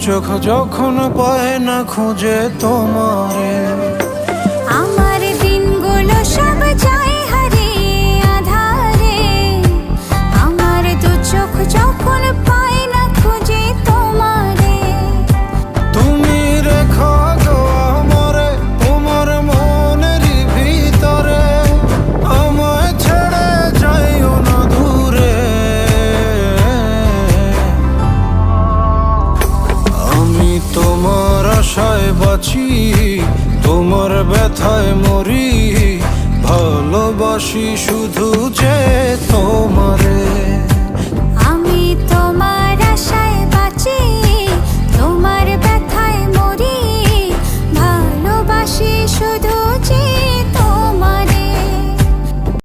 চোখ যখন পায় না খুঁজে তোমারে, আমার দিনগুলো সব যায় হারিয়ে আধারে। আমার দু চোখ যখন পায় না খুঁজে তোমারে। তুমি রেখো গো আমারে তোমার মনেরই ভিতরে, আমায় ছেড়ে যাইও না দূরে। আমি তোমার আশায় বাঁচি, তোমার ব্যথায় মরি, ভালোবাসি শুধু যে তোমারে।